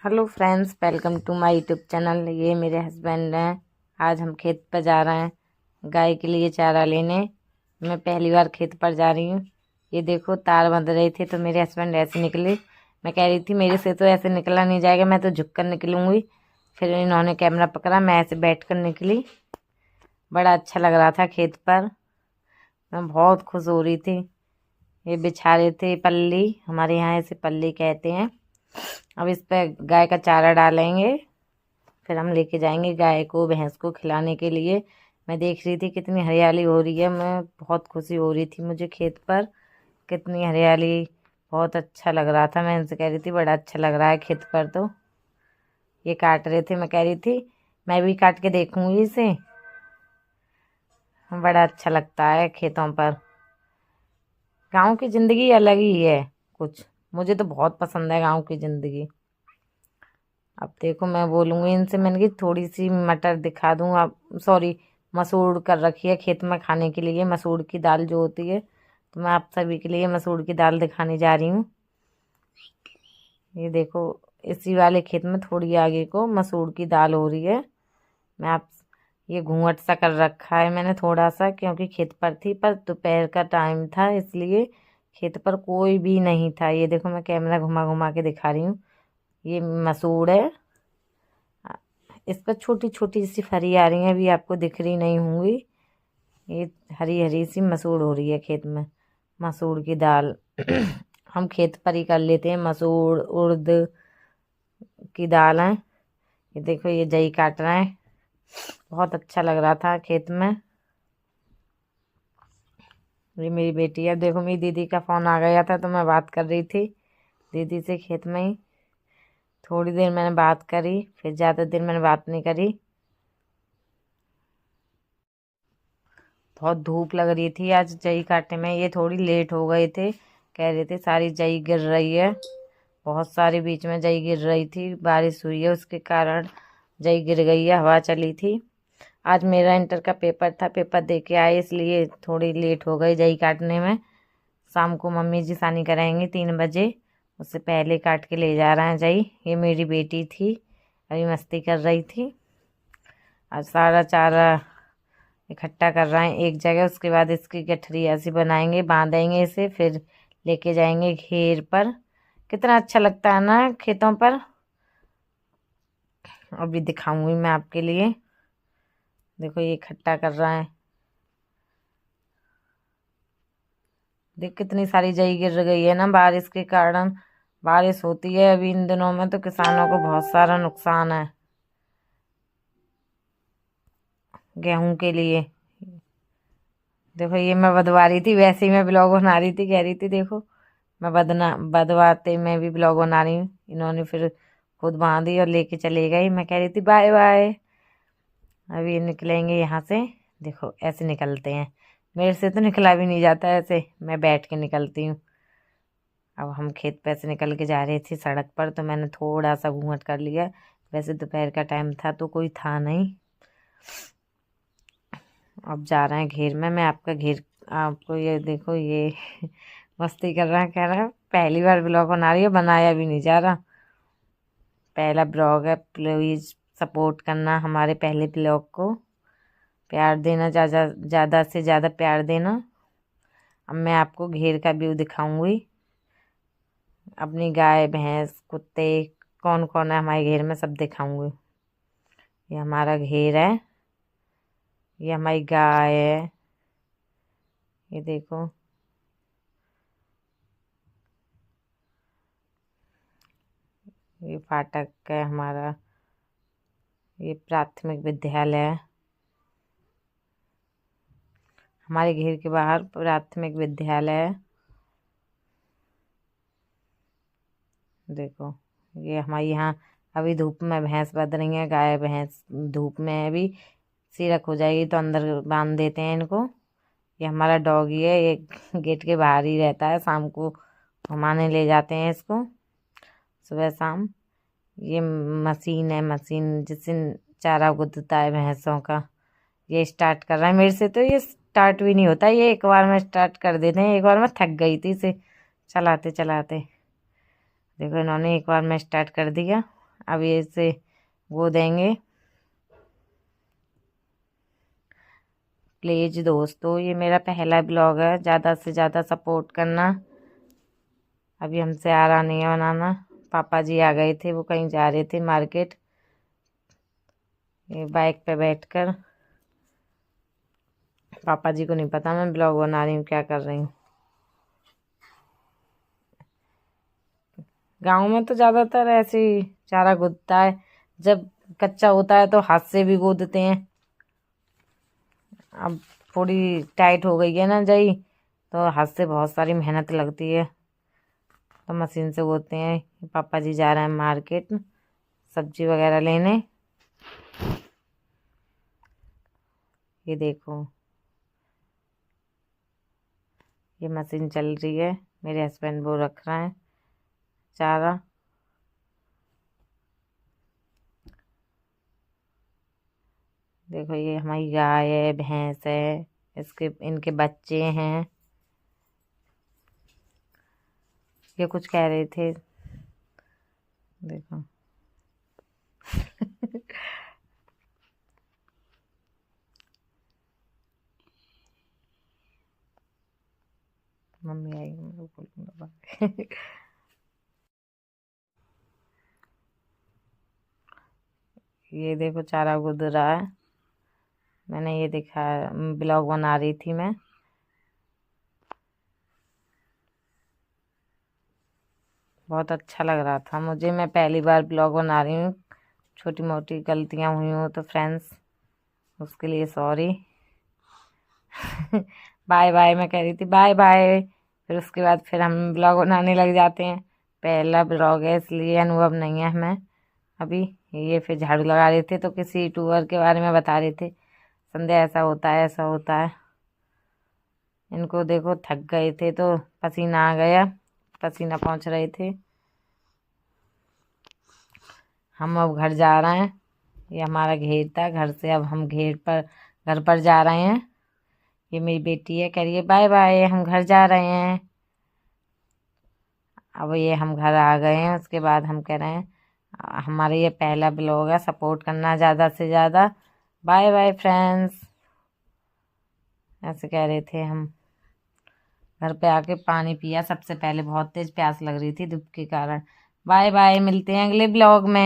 Hello friends, welcome to my YouTube channel. ये मेरे husband हैं। आज हम खेत पर जा रहे हैं गाय के लिए चारा लेने। मैं पहली बार खेत पर जा रही हूँ। ये देखो, तार बंध रहे थे तो मेरे हस्बैंड ऐसे निकले। मैं कह रही थी मेरे से तो ऐसे निकला नहीं जाएगा, मैं तो झुक कर निकलूँगी। फिर इन्होंने कैमरा पकड़ा, मैं ऐसे बैठ कर निकली। बड़ा अच्छा लग रहा था खेत पर। मैं बहुत खुश हो रही थी। ये बिछा रहे थे पल्ली, हमारे यहाँ ऐसे पल्ली कहते हैं। अब इस पर गाय का चारा डालेंगे, फिर हम लेके जाएंगे गाय को, भैंस को खिलाने के लिए। मैं देख रही थी कितनी हरियाली हो रही है। मैं बहुत खुशी हो रही थी मुझे खेत पर, कितनी हरियाली। बहुत अच्छा लग रहा था। मैं इनसे कह रही थी बड़ा अच्छा लग रहा है खेत पर। तो ये काट रहे थे, मैं कह रही थी मैं भी काट के देखूंगी इसे। बड़ा अच्छा लगता है खेतों पर। गाँव की ज़िंदगी अलग ही है कुछ। मुझे तो बहुत पसंद है गाँव की ज़िंदगी। अब देखो, मैं बोलूँगी इनसे, मैंने कि थोड़ी सी मटर दिखा दूँ आप। सॉरी, मसूर कर रखी है खेत में खाने के लिए, मसूर की दाल जो होती है। तो मैं आप सभी के लिए मसूर की दाल दिखाने जा रही हूँ। ये देखो, इसी वाले खेत में थोड़ी आगे को मसूर की दाल हो रही है। मैं आप ये घूंघट सा कर रखा है मैंने थोड़ा सा, क्योंकि खेत पर थी, पर दोपहर का टाइम था इसलिए खेत पर कोई भी नहीं था। ये देखो, मैं कैमरा घुमा घुमा के दिखा रही हूँ। ये मसूर है। इस पर छोटी छोटी सी फरी आ रही है, अभी आपको दिख रही नहीं होंगी। ये हरी हरी सी मसूर हो रही है खेत में, मसूर की दाल। हम खेत पर ही कर लेते हैं, मसूर उड़द की दाल है। ये देखो, ये जई काट रहे हैं। बहुत अच्छा लग रहा था खेत में। ये मेरी बेटी है। देखो, मेरी दीदी का फ़ोन आ गया था तो मैं बात कर रही थी दीदी से खेत में ही। थोड़ी देर मैंने बात करी, फिर ज़्यादा देर मैंने बात नहीं करी। बहुत धूप लग रही थी आज जई काटने में। ये थोड़ी लेट हो गए थे, कह रहे थे सारी जई गिर रही है। बहुत सारी बीच में जई गिर रही थी, बारिश हुई है उसके कारण जई गिर गई है, हवा चली थी। आज मेरा इंटर का पेपर था, पेपर दे के आए इसलिए थोड़ी लेट हो गई जई काटने में। शाम को मम्मी जी सानी कराएंगी 3 बजे, उससे पहले काट के ले जा रहे हैं जई। ये मेरी बेटी थी, अभी मस्ती कर रही थी। आज सारा चारा इकट्ठा कर रहे हैं एक जगह। उसके बाद इसकी गठरी ऐसी बनाएंगे, बांधेंगे इसे, फिर लेके जाएंगे घेर पर। कितना अच्छा लगता है ना खेतों पर। अभी दिखाऊंगी मैं आपके लिए। देखो, ये इकट्ठा कर रहा है। देख, कितनी सारी जई गिर गई है ना बारिश के कारण। बारिश होती है अभी इन दिनों में तो किसानों को बहुत सारा नुकसान है गेहूं के लिए। देखो, ये मैं बदवा रही थी, वैसे ही मैं ब्लॉग बना रही थी। कह रही थी देखो, मैं बदवाते मैं भी ब्लॉग बना रही हूँ। इन्होंने फिर खुद बांधी और लेके चले गई। मैं कह रही थी बाय बाय। अभी निकलेंगे यहाँ से। देखो, ऐसे निकलते हैं। मेरे से तो निकला भी नहीं जाता ऐसे, मैं बैठ के निकलती हूँ। अब हम खेत पे से निकल के जा रहे थे सड़क पर, तो मैंने थोड़ा सा घूंघट कर लिया। वैसे दोपहर का टाइम था तो कोई था नहीं। अब जा रहे हैं घेर में। मैं आपका घेर आपको, ये देखो, ये मस्ती कर रहा है, कह रहा है पहली बार ब्लॉग बना रही है, बनाया भी नहीं जा रहा। पहला ब्लॉग है, प्लीज़ सपोर्ट करना हमारे पहले ब्लॉग को, प्यार देना, ज़्यादा ज़्यादा से ज़्यादा प्यार देना। अब मैं आपको घेर का व्यू दिखाऊंगी। अपनी गाय भैंस कुत्ते कौन कौन है हमारे घेर में सब दिखाऊंगी। ये हमारा घेर है, ये हमारी गाय है। ये देखो, ये फाटक है हमारा। ये प्राथमिक विद्यालय है। हमारे घेर के बाहर प्राथमिक विद्यालय है। देखो, ये हमारे यहाँ अभी धूप में भैंस बंध रही है। गाय भैंस धूप में है, अभी सिरक हो जाएगी तो अंदर बांध देते हैं इनको। ये हमारा डॉगी है, ये गेट के बाहर ही रहता है। शाम को घुमाने ले जाते हैं इसको, सुबह शाम। ये मशीन है, मशीन जिससे चारा गुदता है भैंसों का। ये स्टार्ट कर रहा है मेरे से, तो ये स्टार्ट भी नहीं होता। ये एक बार में स्टार्ट कर देते हैं। एक बार मैं थक गई थी इसे चलाते चलाते। देखो, इन्होंने एक बार में स्टार्ट कर दिया। अब ये इसे वो देंगे। प्लीज दोस्तों, ये मेरा पहला ब्लॉग है, ज़्यादा से ज़्यादा सपोर्ट करना। अभी हमसे आ रहा नहीं है बनाना। पापा जी आ गए थे, वो कहीं जा रहे थे मार्केट, ये बाइक पे बैठकर। पापा जी को नहीं पता मैं ब्लॉग बना रही हूँ, क्या कर रही हूँ। गांव में तो ज़्यादातर ऐसे ही चारा गुदता है, जब कच्चा होता है तो हाथ से भी गोदते हैं। अब थोड़ी टाइट हो गई है ना जई, तो हाथ से बहुत सारी मेहनत लगती है, तो मशीन से गोदते हैं। पापा जी जा रहे हैं मार्केट सब्जी वगैरह लेने। ये देखो, ये मशीन चल रही है, मेरे हस्बैंड वो रख रहे हैं चारा। देखो, ये हमारी गाय है, भैंस है, इसके इनके बच्चे हैं। ये कुछ कह रहे थे, देखो। मम्मी आएगी, मैं बोलूँगा ये देखो चारा गुद रहा है, मैंने ये देखा, ब्लॉग बना रही थी मैं। बहुत अच्छा लग रहा था मुझे, मैं पहली बार ब्लॉग बना रही हूँ। छोटी मोटी गलतियाँ हुई हो तो फ्रेंड्स उसके लिए सॉरी। बाय बाय मैं कह रही थी, बाय बाय। फिर उसके बाद फिर हम ब्लॉग बनाने लग जाते हैं। पहला ब्लॉग है इसलिए अनुभव नहीं है हमें अभी। ये फिर झाड़ू लगा रहे थे तो किसी यूट्यूबर के बारे में बता रहे थे, संध्या ऐसा होता है ऐसा होता है। इनको देखो थक गए थे तो पसीना आ गया, पसीना पहुँच रहे थे। हम अब घर जा रहे हैं, ये हमारा घेर था, घर से अब हम घर पर जा रहे हैं। ये मेरी बेटी है, कह रही है बाय बाय, हम घर जा रहे हैं। अब ये हम घर आ गए हैं, उसके बाद हम कह रहे हैं हमारा ये पहला ब्लॉग है, सपोर्ट करना ज़्यादा से ज़्यादा। बाय बाय फ्रेंड्स, ऐसे कह रहे थे हम। घर पे आके पानी पिया सबसे पहले, बहुत तेज प्यास लग रही थी धूप के कारण। बाय बाय, मिलते हैं अगले ब्लॉग में।